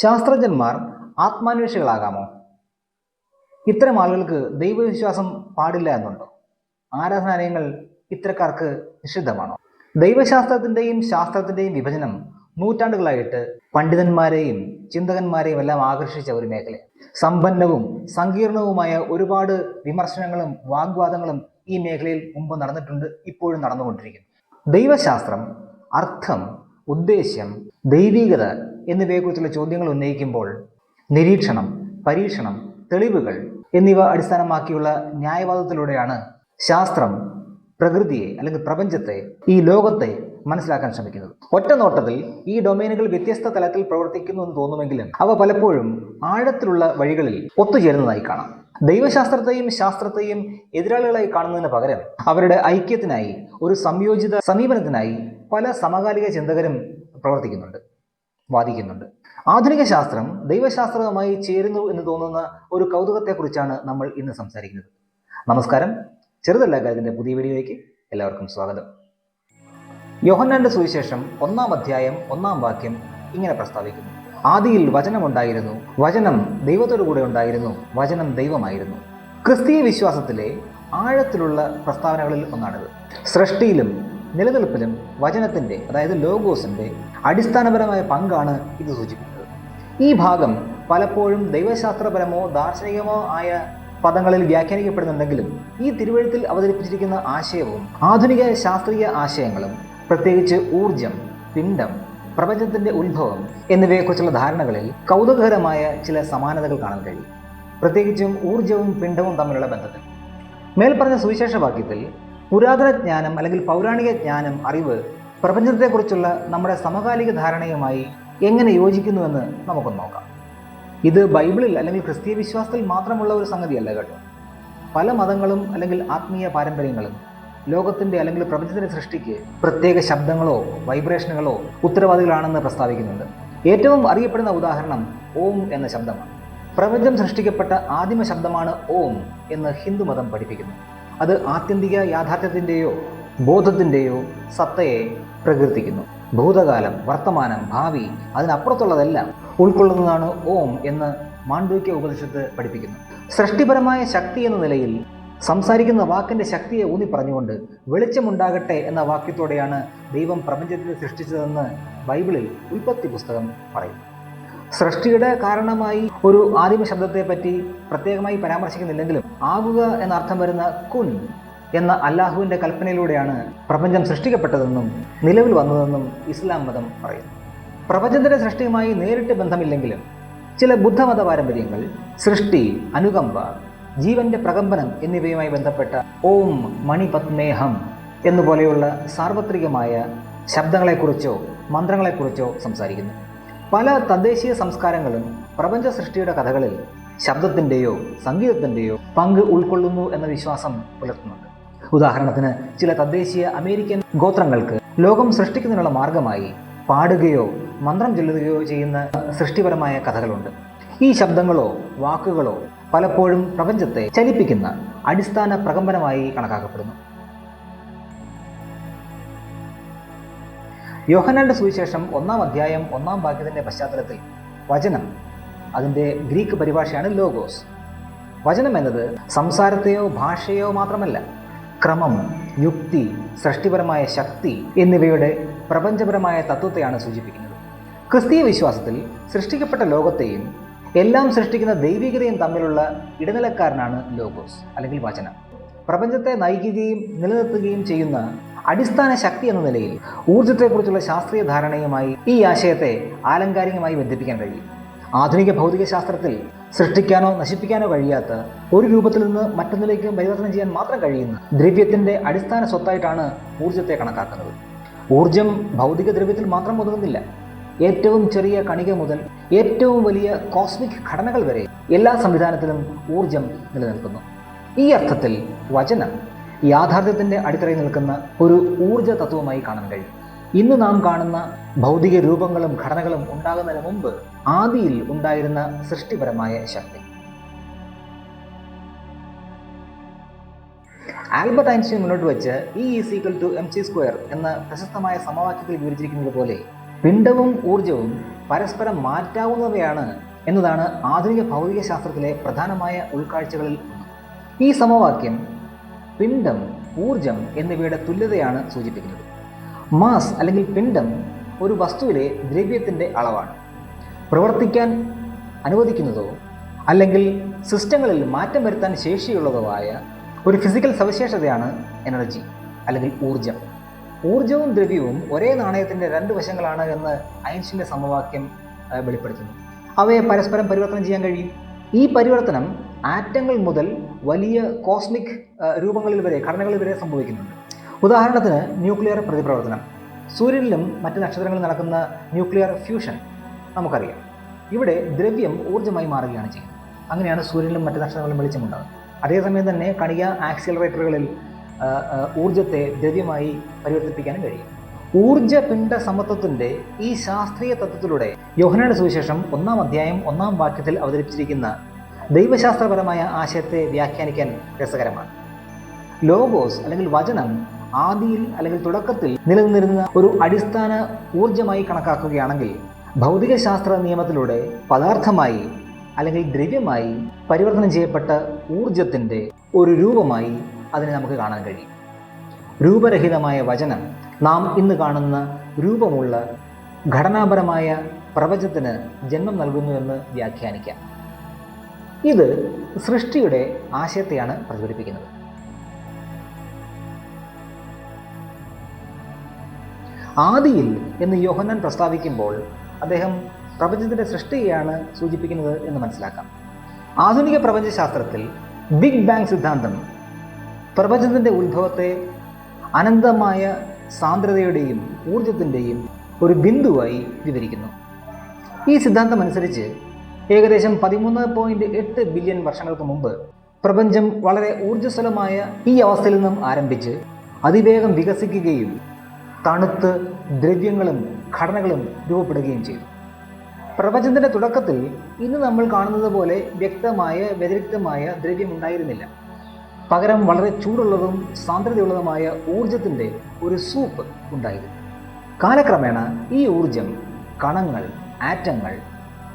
ശാസ്ത്രജ്ഞന്മാർ ആത്മാന്വേഷികളാകാമോ? ഇത്തരം ആളുകൾക്ക് ദൈവവിശ്വാസം പാടില്ല എന്നുണ്ടോ? ആരാധനാലയങ്ങൾ ഇത്തരക്കാർക്ക് നിഷിദ്ധമാണോ? ദൈവശാസ്ത്രത്തിൻ്റെയും ശാസ്ത്രത്തിൻ്റെയും വിഭജനം നൂറ്റാണ്ടുകളായിട്ട് പണ്ഡിതന്മാരെയും ചിന്തകന്മാരെയും എല്ലാം ആകർഷിച്ച ഒരു മേഖല. സമ്പന്നവും സങ്കീർണവുമായ ഒരുപാട് വിമർശനങ്ങളും വാഗ്വാദങ്ങളും ഈ മേഖലയിൽ മുമ്പ് നടന്നിട്ടുണ്ട്, ഇപ്പോഴും നടന്നുകൊണ്ടിരിക്കുന്നു. ദൈവശാസ്ത്രം, അർത്ഥം, ഉദ്ദേശ്യം, ദൈവീകത എന്നിവയെക്കുറിച്ചുള്ള ചോദ്യങ്ങൾ ഉന്നയിക്കുമ്പോൾ നിരീക്ഷണം, പരീക്ഷണം, തെളിവുകൾ എന്നിവ അടിസ്ഥാനമാക്കിയുള്ള ന്യായവാദത്തിലൂടെയാണ് ശാസ്ത്രം പ്രകൃതിയെ അല്ലെങ്കിൽ പ്രപഞ്ചത്തെ, ഈ ലോകത്തെ മനസ്സിലാക്കാൻ ശ്രമിക്കുന്നത്. ഒറ്റ നോട്ടത്തിൽ ഈ ഡൊമൈനുകൾ വ്യത്യസ്ത തലത്തിൽ പ്രവർത്തിക്കുന്നു എന്ന് തോന്നുമെങ്കിലും അവ പലപ്പോഴും ആഴത്തിലുള്ള വഴികളിൽ ഒത്തുചേരുന്നതായി കാണാം. ദൈവശാസ്ത്രത്തെയും ശാസ്ത്രത്തെയും എതിരാളികളായി കാണുന്നതിന് പകരം അവരുടെ ഐക്യത്തിനായി, ഒരു സംയോജിത സമീപനത്തിനായി പല സമകാലിക ചിന്തകരും പ്രവർത്തിക്കുന്നുണ്ട്, വാദിക്കുന്നുണ്ട്. ആധുനിക ശാസ്ത്രം ദൈവശാസ്ത്രവുമായി ചേരുന്നു എന്ന് തോന്നുന്ന ഒരു കൗതുകത്തെക്കുറിച്ചാണ് നമ്മൾ ഇന്ന് സംസാരിക്കുന്നത്. നമസ്കാരം, ചെറുതല്ല കാര്യത്തിൻ്റെ പുതിയ വീഡിയോയിലേക്ക് എല്ലാവർക്കും സ്വാഗതം. യോഹന്നാന്റെ സുവിശേഷം 1-ാം അധ്യായം 1-ാം വാക്യം ഇങ്ങനെ പ്രസ്താവിക്കുന്നു: ആദിയിൽ വചനമുണ്ടായിരുന്നു, വചനം ദൈവത്തോടു കൂടെ ഉണ്ടായിരുന്നു, വചനം ദൈവമായിരുന്നു. ക്രിസ്തീയ വിശ്വാസത്തിലെ ആഴത്തിലുള്ള പ്രസ്താവനകളിൽ ഒന്നാണിത്. സൃഷ്ടിയിലും നിലനിൽപ്പിലും വചനത്തിൻ്റെ, അതായത് ലോഗോസിൻ്റെ അടിസ്ഥാനപരമായ പങ്കാണ് ഇത് സൂചിപ്പിക്കുന്നത്. ഈ ഭാഗം പലപ്പോഴും ദൈവശാസ്ത്രപരമോ ദാർശനികമോ ആയ പദങ്ങളിൽ വ്യാഖ്യാനിക്കപ്പെടുന്നുണ്ടെങ്കിലും ഈ തിരുവെഴുത്തിൽ അവതരിപ്പിച്ചിരിക്കുന്ന ആശയവും ആധുനിക ശാസ്ത്രീയ ആശയങ്ങളും, പ്രത്യേകിച്ച് ഊർജം, പിണ്ഡം, പ്രപഞ്ചത്തിൻ്റെ ഉത്ഭവം എന്നിവയെക്കുറിച്ചുള്ള ധാരണകളിൽ കൗതുകകരമായ ചില സമാനതകൾ കാണാൻ കഴിയും, പ്രത്യേകിച്ചും ഊർജവും പിണ്ഡവും തമ്മിലുള്ള ബന്ധത്തിൽ. മേൽപ്പറഞ്ഞ സുവിശേഷ വാക്യത്തിൽ പുരാതന ജ്ഞാനം അല്ലെങ്കിൽ പൗരാണിക ജ്ഞാനം, അറിവ് പ്രപഞ്ചത്തെക്കുറിച്ചുള്ള നമ്മുടെ സമകാലിക ധാരണയുമായി എങ്ങനെ യോജിക്കുന്നുവെന്ന് നമുക്കൊന്ന് നോക്കാം. ഇത് ബൈബിളിൽ അല്ലെങ്കിൽ ക്രിസ്തീയ വിശ്വാസത്തിൽ മാത്രമുള്ള ഒരു സംഗതിയല്ല കേട്ടോ. പല മതങ്ങളും അല്ലെങ്കിൽ ആത്മീയ പാരമ്പര്യങ്ങളും ലോകത്തിൻ്റെ അല്ലെങ്കിൽ പ്രപഞ്ചത്തിൻ്റെ സൃഷ്ടിക്ക് പ്രത്യേക ശബ്ദങ്ങളോ വൈബ്രേഷനുകളോ ഉത്തരവാദികളാണെന്ന് പ്രസ്താവിക്കുന്നുണ്ട്. ഏറ്റവും അറിയപ്പെടുന്ന ഉദാഹരണം ഓം എന്ന ശബ്ദമാണ്. പ്രപഞ്ചം സൃഷ്ടിക്കപ്പെട്ട ആദിമ ശബ്ദമാണ് ഓം എന്ന് ഹിന്ദുമതം പഠിപ്പിക്കുന്നു. അത് ആത്യന്തിക യാഥാർത്ഥ്യത്തിൻ്റെയോ ബോധത്തിൻ്റെയോ സത്തയെ പ്രകീർത്തിക്കുന്നു. ഭൂതകാലം, വർത്തമാനം, ഭാവി, അതിനപ്പുറത്തുള്ളതെല്ലാം ഉൾക്കൊള്ളുന്നതാണ് ഓം എന്ന് മാണ്ഡൂക്യ ഉപനിഷത്ത് പഠിപ്പിക്കുന്നു. സൃഷ്ടിപരമായ ശക്തി എന്ന നിലയിൽ സംസാരിക്കുന്ന വാക്കിൻ്റെ ശക്തിയെ ഊന്നി പറഞ്ഞുകൊണ്ട് വെളിച്ചമുണ്ടാകട്ടെ എന്ന വാക്യത്തോടെയാണ് ദൈവം പ്രപഞ്ചത്തെ സൃഷ്ടിച്ചതെന്ന് ബൈബിളിൽ ഉൽപ്പത്തി പുസ്തകം പറയും. സൃഷ്ടിയുടെ കാരണമായി ഒരു ആദിമ ശബ്ദത്തെ പറ്റി പ്രത്യേകമായി പരാമർശിക്കുന്നില്ലെങ്കിലും ആകുക എന്നർത്ഥം വരുന്ന കുൻ എന്ന അല്ലാഹുവിൻ്റെ കൽപ്പനയിലൂടെയാണ് പ്രപഞ്ചം സൃഷ്ടിക്കപ്പെട്ടതെന്നും നിലവിൽ വന്നതെന്നും ഇസ്ലാം മതം പറയുന്നു. പ്രപഞ്ചത്തിൻ്റെ സൃഷ്ടിയുമായി നേരിട്ട് ബന്ധമില്ലെങ്കിലും ചില ബുദ്ധമത പാരമ്പര്യങ്ങൾ സൃഷ്ടി, അനുകമ്പ, ജീവന്റെ പ്രകമ്പനം എന്നിവയുമായി ബന്ധപ്പെട്ട ഓം മണിപത്മേഹം എന്നുപോലെയുള്ള സാർവത്രികമായ ശബ്ദങ്ങളെക്കുറിച്ചോ മന്ത്രങ്ങളെക്കുറിച്ചോ സംസാരിക്കുന്നു. പല തദ്ദേശീയ സംസ്കാരങ്ങളും പ്രപഞ്ച സൃഷ്ടിയുടെ കഥകളിൽ ശബ്ദത്തിൻ്റെയോ സംഗീതത്തിൻ്റെയോ പങ്ക് ഉൾക്കൊള്ളുന്നു എന്ന വിശ്വാസം പുലർത്തുന്നുണ്ട്. ഉദാഹരണത്തിന്, ചില തദ്ദേശീയ അമേരിക്കൻ ഗോത്രങ്ങൾക്ക് ലോകം സൃഷ്ടിക്കുന്നതിനുള്ള മാർഗമായി പാടുകയോ മന്ത്രം ചൊല്ലുകയോ ചെയ്യുന്ന സൃഷ്ടിപരമായ കഥകളുണ്ട്. ഈ ശബ്ദങ്ങളോ വാക്കുകളോ പലപ്പോഴും പ്രപഞ്ചത്തെ ചലിപ്പിക്കുന്ന അടിസ്ഥാന പ്രകമ്പനമായി കണക്കാക്കപ്പെടുന്നു. യോഹന്നാന്റെ സുവിശേഷം 1-ാം അധ്യായം 1-ാം വാക്യത്തിൻ്റെ പശ്ചാത്തലത്തിൽ വചനം, അതിൻ്റെ ഗ്രീക്ക് പരിഭാഷയാണ് ലോഗോസ്. വചനം എന്നത് സംസാരത്തെയോ ഭാഷയോ മാത്രമല്ല, ക്രമം, യുക്തി, സൃഷ്ടിപരമായ ശക്തി എന്നിവയുടെ പ്രപഞ്ചപരമായ തത്വത്തെയാണ് സൂചിപ്പിക്കുന്നത്. ക്രിസ്തീയ വിശ്വാസത്തിൽ സൃഷ്ടിക്കപ്പെട്ട ലോകത്തെയും എല്ലാം സൃഷ്ടിക്കുന്ന ദൈവികതയും തമ്മിലുള്ള ഇടനിലക്കാരനാണ് ലോഗോസ് അല്ലെങ്കിൽ വചനം. പ്രപഞ്ചത്തെ നയിക്കുകയും നിലനിർത്തുകയും ചെയ്യുന്ന അടിസ്ഥാന ശക്തി എന്ന നിലയിൽ ഊർജത്തെക്കുറിച്ചുള്ള ശാസ്ത്രീയ ധാരണയുമായി ഈ ആശയത്തെ ആലങ്കാരികമായി ബന്ധിപ്പിക്കാൻ കഴിയും. ആധുനിക ഭൗതിക ശാസ്ത്രത്തിൽ സൃഷ്ടിക്കാനോ നശിപ്പിക്കാനോ കഴിയാത്ത, ഒരു രൂപത്തിൽ നിന്ന് മറ്റൊന്നിലേക്ക് പരിവർത്തനം ചെയ്യാൻ മാത്രം കഴിയുന്ന ദ്രവ്യത്തിൻ്റെ അടിസ്ഥാന സ്വത്തായിട്ടാണ് ഊർജത്തെ കണക്കാക്കുന്നത്. ഊർജം ഭൗതിക ദ്രവ്യത്തിൽ മാത്രം ഒതുങ്ങുന്നില്ല. ഏറ്റവും ചെറിയ കണിക മുതൽ ഏറ്റവും വലിയ കോസ്മിക് ഘടനകൾ വരെ എല്ലാ സംവിധാനത്തിലും ഊർജം നിലനിൽക്കുന്നു. ഈ അർത്ഥത്തിൽ വചനം യാഥാർത്ഥ്യത്തിൻ്റെ അടിത്തറയിൽ നിൽക്കുന്ന ഒരു ഊർജ തത്വമായി കാണാൻ കഴിയും. ഇന്ന് നാം കാണുന്ന ഭൗതിക രൂപങ്ങളും ഘടനകളും ഉണ്ടാകുന്നതിന് മുമ്പ് ആദിയിൽ ഉണ്ടായിരുന്ന സൃഷ്ടിപരമായ ശക്തി. ആൽബർട്ട് ഐൻസ്റ്റീൻ മുന്നോട്ട് വെച്ച് E=mc² എന്ന പ്രശസ്തമായ സമവാക്യത്തിൽ വിവരിച്ചിരിക്കുന്നത് പോലെ പിണ്ഡവും ഊർജവും പരസ്പരം മാറ്റാവുന്നവയാണ് എന്നതാണ് ആധുനിക ഭൗതിക ശാസ്ത്രത്തിലെ പ്രധാനമായ ഉൾക്കാഴ്ചകളിൽ ഒന്ന്. ഈ സമവാക്യം പിണ്ഡം, ഊർജം എന്നിവയുടെ തുല്യതയാണ് സൂചിപ്പിക്കുന്നത്. മാസ് അല്ലെങ്കിൽ പിണ്ഡം ഒരു വസ്തുവിലെ ദ്രവ്യത്തിൻ്റെ അളവാണ്. പ്രവർത്തിക്കാൻ അനുവദിക്കുന്നതോ അല്ലെങ്കിൽ സിസ്റ്റങ്ങളിൽ മാറ്റം വരുത്താൻ ശേഷിയുള്ളതോ ആയ ഒരു ഫിസിക്കൽ സവിശേഷതയാണ് എനർജി അല്ലെങ്കിൽ ഊർജം. ഊർജവും ദ്രവ്യവും ഒരേ നാണയത്തിൻ്റെ രണ്ട് വശങ്ങളാണ് എന്ന് ഐൻസ്റ്റീൻ്റെ സമവാക്യം വെളിപ്പെടുത്തുന്നു. അവയെ പരസ്പരം പരിവർത്തനം ചെയ്യാൻ കഴിയും. ഈ പരിവർത്തനം ആറ്റങ്ങൾ മുതൽ വലിയ കോസ്മിക് രൂപങ്ങളിൽ വരെ, ഘടനകളിൽ വരെ സംഭവിക്കുന്നുണ്ട്. ഉദാഹരണത്തിന് ന്യൂക്ലിയർ പ്രതിപ്രവർത്തനം. സൂര്യനിലും മറ്റ് നക്ഷത്രങ്ങളിൽ നടക്കുന്ന ന്യൂക്ലിയർ ഫ്യൂഷൻ നമുക്കറിയാം. ഇവിടെ ദ്രവ്യം ഊർജ്ജമായി മാറുകയാണ് ചെയ്യുന്നത്. അങ്ങനെയാണ് സൂര്യനിലും മറ്റ് നക്ഷത്രങ്ങളിലും വെളിച്ചമുണ്ടാകുന്നത്. അതേസമയം തന്നെ കണിക ആക്സിലറേറ്ററുകളിൽ ഊർജ്ജത്തെ ദ്രവ്യമായി പരിവർത്തിപ്പിക്കാനും കഴിയും. ഊർജ്ജ പിണ്ഡ സമത്വത്തിൻ്റെ ഈ ശാസ്ത്രീയ തത്വത്തിലൂടെ യോഹന്നാന്റെ സുവിശേഷം 1-ാം അധ്യായം 1-ാം വാക്യത്തിൽ അവതരിപ്പിച്ചിരിക്കുന്ന ദൈവശാസ്ത്രപരമായ ആശയത്തെ വ്യാഖ്യാനിക്കാൻ രസകരമാണ്. ലോഗോസ് അല്ലെങ്കിൽ വചനം ആദിയിൽ അല്ലെങ്കിൽ തുടക്കത്തിൽ നിലനിന്നിരുന്ന ഒരു അടിസ്ഥാന ഊർജ്ജമായി കണക്കാക്കുകയാണെങ്കിൽ, ഭൗതികശാസ്ത്ര നിയമത്തിലൂടെ പദാർത്ഥമായി അല്ലെങ്കിൽ ദ്രവ്യമായി പരിവർത്തനം ചെയ്യപ്പെട്ട ഊർജത്തിൻ്റെ ഒരു രൂപമായി അതിനെ നമുക്ക് കാണാൻ കഴിയും. രൂപരഹിതമായ വചനം നാം ഇന്ന് കാണുന്ന രൂപമുള്ള ഘടനാപരമായ പ്രപഞ്ചത്തിന് ജന്മം നൽകുന്നുവെന്ന് വ്യാഖ്യാനിക്കാം. ഇത് സൃഷ്ടിയുടെ ആശയത്തെയാണ് പ്രതിഫലിപ്പിക്കുന്നത്. ആദിയിൽ എന്ന് യോഹന്നാൻ പ്രസ്താവിക്കുമ്പോൾ അദ്ദേഹം പ്രപഞ്ചത്തിൻ്റെ സൃഷ്ടിയെയാണ് സൂചിപ്പിക്കുന്നത് എന്ന് മനസ്സിലാക്കാം. ആധുനിക പ്രപഞ്ചശാസ്ത്രത്തിൽ ബിഗ് ബാങ് സിദ്ധാന്തം പ്രപഞ്ചത്തിൻ്റെ ഉത്ഭവത്തെ അനന്തമായ സാന്ദ്രതയുടെയും ഊർജത്തിൻ്റെയും ഒരു ബിന്ദുവായി വിവരിക്കുന്നു. ഈ സിദ്ധാന്തം അനുസരിച്ച് ഏകദേശം 13.8 ബില്യൺ വർഷങ്ങൾക്ക് മുമ്പ് പ്രപഞ്ചം വളരെ ഊർജ്ജസ്വലമായ ഈ അവസ്ഥയിൽ നിന്നും ആരംഭിച്ച് അതിവേഗം വികസിക്കുകയും തണുത്ത് ദ്രവ്യങ്ങളും ഘടനകളും രൂപപ്പെടുകയും ചെയ്തു. പ്രപഞ്ചത്തിൻ്റെ തുടക്കത്തിൽ ഇന്ന് നമ്മൾ കാണുന്നത് പോലെ വ്യക്തമായ വ്യതിരിക്തമായ ദ്രവ്യമുണ്ടായിരുന്നില്ല. പകരം വളരെ ചൂടുള്ളതും സാന്ദ്രതയുള്ളതുമായ ഊർജത്തിൻ്റെ ഒരു സൂപ്പ് ഉണ്ടായിരുന്നു. കാലക്രമേണ ഈ ഊർജം കണങ്ങൾ, ആറ്റങ്ങൾ,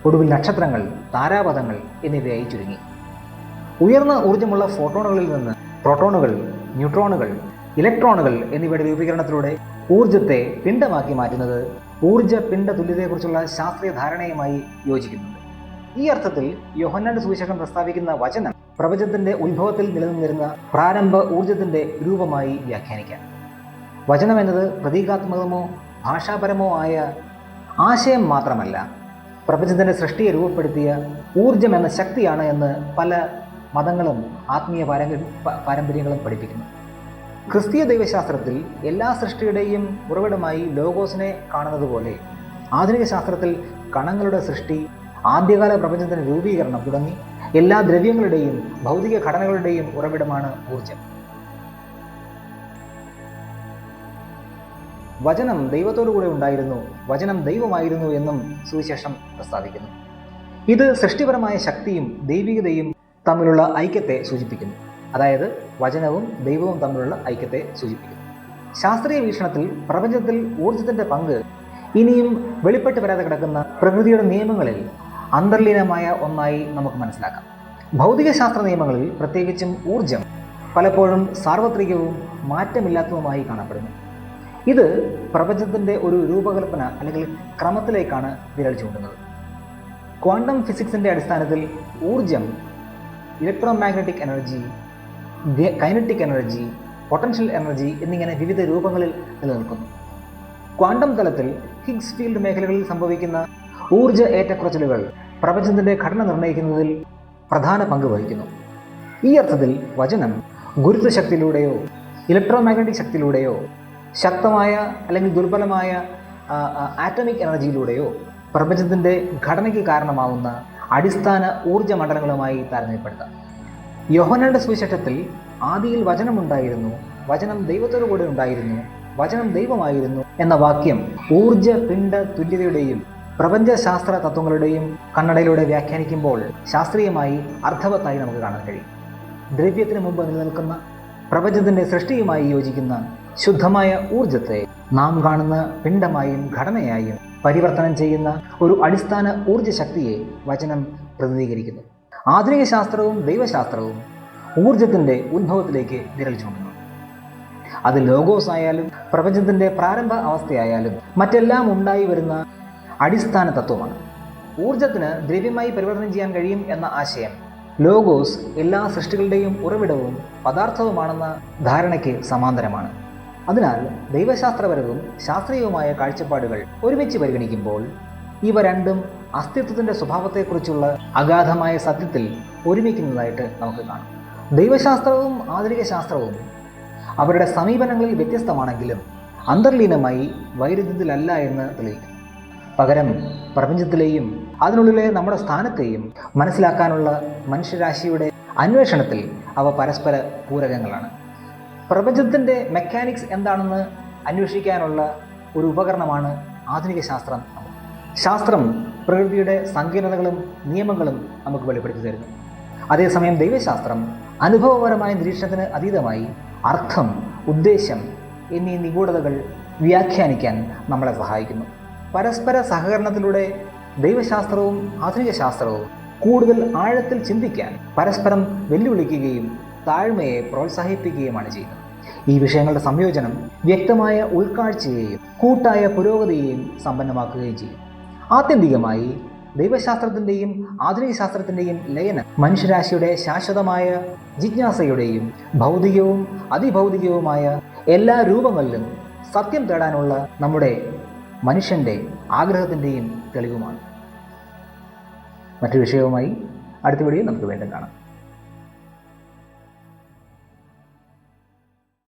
ഒടുവിൽ നക്ഷത്രങ്ങൾ, താരാപഥങ്ങൾ എന്നിവയായി ചുരുങ്ങി. ഉയർന്ന ഊർജ്ജമുള്ള ഫോട്ടോണുകളിൽ നിന്ന് പ്രോട്ടോണുകൾ, ന്യൂട്രോണുകൾ, ഇലക്ട്രോണുകൾ എന്നിവയുടെ രൂപീകരണത്തിലൂടെ ഊർജത്തെ പിണ്ഡമാക്കി മാറ്റുന്നത് ഊർജ പിണ്ഡ തുല്യതയെക്കുറിച്ചുള്ള ശാസ്ത്രീയ ധാരണയുമായി യോജിക്കുന്നുണ്ട്. ഈ അർത്ഥത്തിൽ യോഹന്നാന്റെ സുവിശേഷം പ്രസ്താവിക്കുന്ന വചനം പ്രപഞ്ചത്തിന്റെ ഉത്ഭവത്തിൽ നിലനിന്നിരുന്ന പ്രാരംഭ ഊർജത്തിന്റെ രൂപമായി വ്യാഖ്യാനിക്കാം. വചനം എന്നത് പ്രതീകാത്മകമോ ഭാഷാപരമോ ആയ ആശയം മാത്രമല്ല, പ്രപഞ്ചത്തിന്റെ സൃഷ്ടിയെ രൂപപ്പെടുത്തിയ ഊർജം എന്ന ശക്തിയാണ് എന്ന് പല മതങ്ങളും ആത്മീയ പാരമ്പര്യങ്ങളും പഠിപ്പിക്കുന്നു. ക്രിസ്തീയ ദൈവശാസ്ത്രത്തിൽ എല്ലാ സൃഷ്ടിയുടെയും ഉറവിടമായി ലോഗോസിനെ കാണുന്നത് പോലെ ആധുനിക ശാസ്ത്രത്തിൽ കണങ്ങളുടെ സൃഷ്ടി, ആദ്യകാല പ്രപഞ്ചത്തിന്റെ രൂപീകരണം തുടങ്ങി എല്ലാ ദ്രവ്യങ്ങളുടെയും ഭൗതിക ഘടനകളുടെയും ഉറവിടമാണ് ഊർജം. വചനം ദൈവത്തോടുകൂടെ ഉണ്ടായിരുന്നു, വചനം ദൈവമായിരുന്നു എന്നും സുവിശേഷം പ്രസ്താവിക്കുന്നു. ഇത് സൃഷ്ടിപരമായ ശക്തിയും ദൈവികതയും തമ്മിലുള്ള ഐക്യത്തെ സൂചിപ്പിക്കുന്നു. അതായത് വചനവും ദൈവവും തമ്മിലുള്ള ഐക്യത്തെ സൂചിപ്പിക്കുന്നു. ശാസ്ത്രീയ വീക്ഷണത്തിൽ പ്രപഞ്ചത്തിൽ ഊർജത്തിൻ്റെ പങ്ക് ഇനിയും വെളിപ്പെട്ട് വരാതെ കിടക്കുന്ന പ്രകൃതിയുടെ നിയമങ്ങളിൽ അന്തർലീനമായ ഒന്നായി നമുക്ക് മനസ്സിലാക്കാം. ഭൗതികശാസ്ത്ര നിയമങ്ങളിൽ പ്രത്യേകിച്ചും ഊർജം പലപ്പോഴും സാർവത്രികവും മാറ്റമില്ലാത്തതുമായി കാണപ്പെടുന്നു. ഇത് പ്രപഞ്ചത്തിൻ്റെ ഒരു രൂപകൽപ്പന അല്ലെങ്കിൽ ക്രമത്തിലേക്കാണ് വിരൽ ചൂണ്ടുന്നത്. ക്വാണ്ടം ഫിസിക്സിൻ്റെ അടിസ്ഥാനത്തിൽ ഊർജം electromagnetic energy, kinetic energy, potential energy എന്നിങ്ങനെ വിവിധ രൂപങ്ങളിൽ നിലനിൽക്കുന്നു. ക്വാണ്ടം തലത്തിൽ ഹിഗ്സ് ഫീൽഡ് മേഖലകളിൽ സംഭവിക്കുന്ന ഊർജ ഏറ്റക്കുറച്ചിലുകൾ പ്രപഞ്ചത്തിൻ്റെ ഘടന നിർണ്ണയിക്കുന്നതിൽ പ്രധാന പങ്ക് വഹിക്കുന്നു. ഈ അർത്ഥത്തിൽ വചനം ഗുരുത്വശക്തിയിലൂടെയോ ഇലക്ട്രോമാഗ്നറ്റിക് ശക്തിയിലൂടെയോ ശക്തമായ അല്ലെങ്കിൽ ദുർബലമായ ആറ്റമിക് എനർജിയിലൂടെയോ പ്രപഞ്ചത്തിൻ്റെ ഘടനയ്ക്ക് കാരണമാവുന്ന അടിസ്ഥാന ഊർജ മണ്ഡലങ്ങളുമായി താരതമ്യപ്പെടുത്താം. യോഹന്നാന്റെ സുവിശേഷത്തിൽ ആദിയിൽ വചനമുണ്ടായിരുന്നു, വചനം ദൈവത്തോടു കൂടെ ഉണ്ടായിരുന്നു, വചനം ദൈവമായിരുന്നു എന്ന വാക്യം ഊർജ പിണ്ഡ തുല്യതയുടെയും പ്രപഞ്ചശാസ്ത്ര തത്വങ്ങളുടെയും കണ്ണടയിലൂടെ വ്യാഖ്യാനിക്കുമ്പോൾ ശാസ്ത്രീയമായി അർത്ഥവത്തായി നമുക്ക് കാണാൻ കഴിയും. ദ്രവ്യത്തിന് മുമ്പ് നിലനിൽക്കുന്ന പ്രപഞ്ചത്തിൻ്റെ സൃഷ്ടിയുമായി യോജിക്കുന്ന ശുദ്ധമായ ഊർജത്തെ നാം കാണുന്ന പിണ്ഡമായും ഘടനയായും പരിവർത്തനം ചെയ്യുന്ന ഒരു അടിസ്ഥാന ഊർജ്ജ ശക്തിയെ വചനം പ്രതിനിധീകരിക്കുന്നു. ആധുനിക ശാസ്ത്രവും ദൈവശാസ്ത്രവും ഊർജത്തിൻ്റെ ഉത്ഭവത്തിലേക്ക് വിരൽ ചൂണ്ടുന്നു. അത് ലോഗോസ് ആയാലും പ്രപഞ്ചത്തിൻ്റെ പ്രാരംഭ അവസ്ഥയായാലും മറ്റെല്ലാം ഉണ്ടായി വരുന്ന അടിസ്ഥാന തത്വമാണ്. ഊർജത്തിന് ദ്രവ്യമായി പരിവർത്തനം ചെയ്യാൻ കഴിയും എന്ന ആശയം ലോഗോസ് എല്ലാ സൃഷ്ടികളുടെയും ഉറവിടവും പദാർത്ഥവുമാണെന്ന ധാരണയ്ക്ക് സമാന്തരമാണ്. അതിനാൽ ദൈവശാസ്ത്രപരവും ശാസ്ത്രീയവുമായ കാഴ്ചപ്പാടുകൾ ഒരുമിച്ച് പരിഗണിക്കുമ്പോൾ ഇവ രണ്ടും അസ്തിത്വത്തിൻ്റെ സ്വഭാവത്തെക്കുറിച്ചുള്ള അഗാധമായ സത്യത്തിൽ ഒരുമിക്കുന്നതായിട്ട് നമുക്ക് കാണാം. ദൈവശാസ്ത്രവും ആധുനിക ശാസ്ത്രവും അവരുടെ സമീപനങ്ങളിൽ വ്യത്യസ്തമാണെങ്കിലും അന്തർലീനമായി വൈരുദ്ധ്യത്തിലല്ല എന്ന് തെളിയിക്കും. പകരം പ്രപഞ്ചത്തിലെയും അതിനുള്ളിലെ നമ്മുടെ സ്ഥാനത്തെയും മനസ്സിലാക്കാനുള്ള മനുഷ്യരാശിയുടെ അന്വേഷണത്തിൽ അവ പരസ്പര പൂരകങ്ങളാണ്. പ്രപഞ്ചത്തിൻ്റെ മെക്കാനിക്സ് എന്താണെന്ന് അന്വേഷിക്കാനുള്ള ഒരു ഉപകരണമാണ് ആധുനിക ശാസ്ത്രം. ശാസ്ത്രം പ്രകൃതിയുടെ സങ്കീർണതകളും നിയമങ്ങളും നമുക്ക് വെളിപ്പെടുത്തി തരുന്നു. അതേസമയം ദൈവശാസ്ത്രം അനുഭവപരമായ നിരീക്ഷണത്തിന് അതീതമായി അർത്ഥം, ഉദ്ദേശ്യം എന്നീ നിഗൂഢതകൾ വ്യാഖ്യാനിക്കാൻ നമ്മളെ സഹായിക്കുന്നു. പരസ്പര സഹകരണത്തിലൂടെ ദൈവശാസ്ത്രവും ആധുനിക ശാസ്ത്രവും കൂടുതൽ ആഴത്തിൽ ചിന്തിക്കാൻ പരസ്പരം വെല്ലുവിളിക്കുകയും താഴ്മയെ പ്രോത്സാഹിപ്പിക്കുകയുമാണ് ചെയ്യുന്നത്. ഈ വിഷയങ്ങളുടെ സംയോജനം വ്യക്തമായ ഉൾക്കാഴ്ചയെയും കൂട്ടായ പുരോഗതിയെയും സമ്പന്നമാക്കുകയും ചെയ്യും. ആത്യന്തികമായി ദൈവശാസ്ത്രത്തിൻ്റെയും ആധുനിക ശാസ്ത്രത്തിൻ്റെയും ലയനം മനുഷ്യരാശിയുടെ ശാശ്വതമായ ജിജ്ഞാസയുടെയും ഭൗതികവും അതിഭൗതികവുമായ എല്ലാ രൂപങ്ങളിലും സത്യം തേടാനുള്ള നമ്മുടെ മനുഷ്യൻ്റെ ആഗ്രഹത്തിൻ്റെയും തെളിവുമാണ്. മറ്റു വിഷയവുമായി അടുത്ത വീഡിയോയിൽ നമുക്ക് വീണ്ടും കാണാം.